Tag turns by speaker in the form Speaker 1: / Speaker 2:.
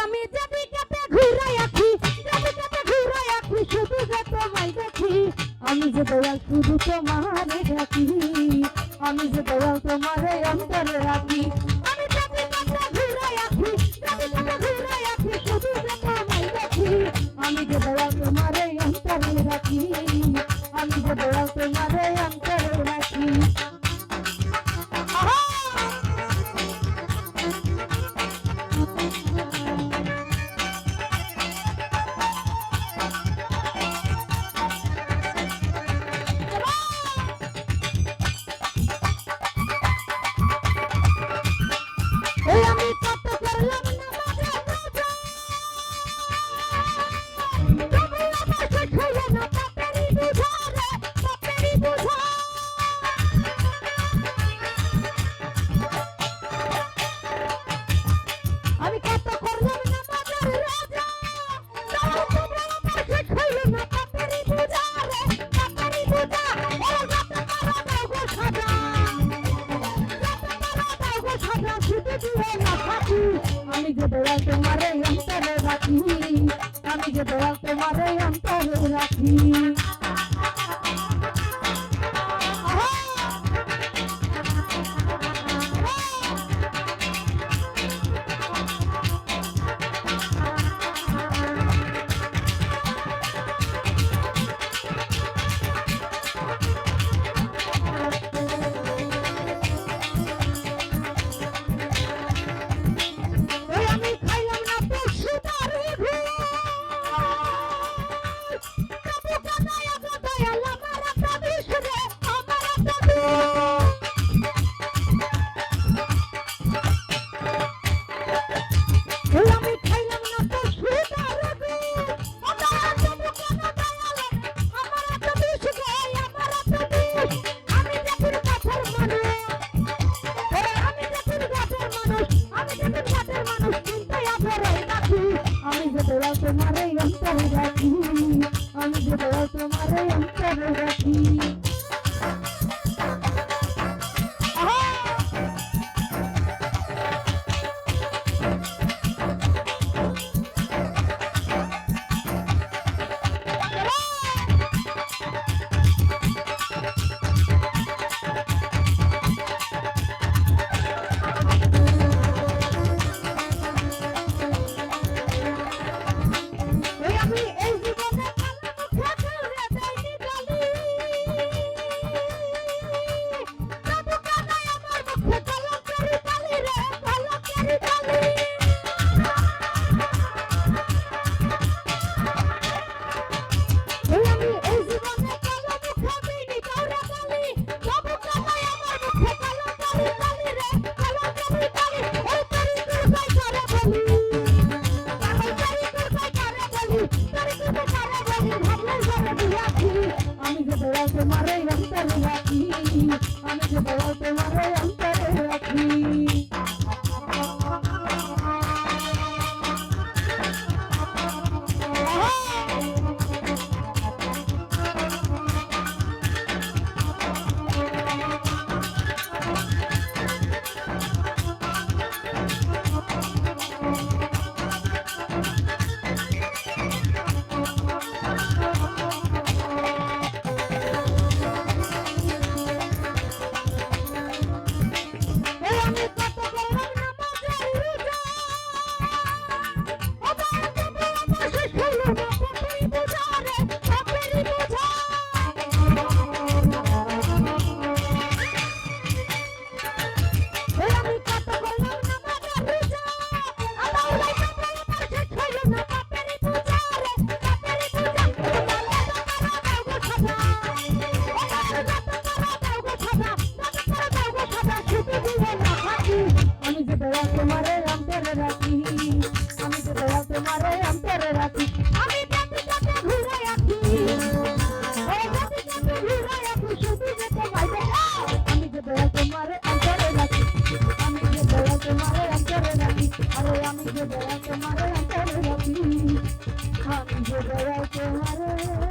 Speaker 1: আমি যদি কেটে ঘুরাই আছি যদি কেটে ঘুরাই আছি শুধু যে তোমায় দেখি আমি যে দয়াল শুধু তোমারে ডাকি আমি যে দয়াল তোমারে অন্তরে রাখি আমি যদি কেটে ঘুরাই আছি যদি কেটে ঘুরাই আছি শুধু যে তোমায় দেখি আমি যে দয়াল তোমারে অন্তরে রাখি আমি যে দয়াল তোমারে অন্তরে রাখি আমি কত করলাম না মজা মজা তবু আমার শেষ হলো না পাপেরই বোঝা রে পাপেরই বোঝা আমি কত করলাম না মজার রাজা তবু আমার শেষ হলো না পাপেরই বোঝা রে পাপেরই বোঝা ও যত পারা দাও গো সাজা শুধু দিও না ফাঁকি আমি যে দয়াল তোমারে অন্তরে রাখি আমি যে দয়াল তোমারে অন্তরে রাখি তোমারে অন্তরে রাখি আমি যে দয়াল তোমারে অন্তরে রাখি আমি যে দয়াল তোমারে অন্তরে রাখি আমি যে দয়াল তোমারে অন্তরে রাখি তোমারে অন্তরে রাখি আমি যে দয়াল তোমারে অন্তরে রাখি আমি যাতে যাতে ঘুরে রাখি ওই যাতে যাতে ঘুরে রাখি শুধু যে তোমায় দেখো আমি যে দয়াল তোমারে অন্তরে রাখি আমি যে দয়াল তোমারে অন্তরে রাখি আরে আমি যে দয়াল তোমারে অন্তরে রাখি আমি যে দয়াল তোমারে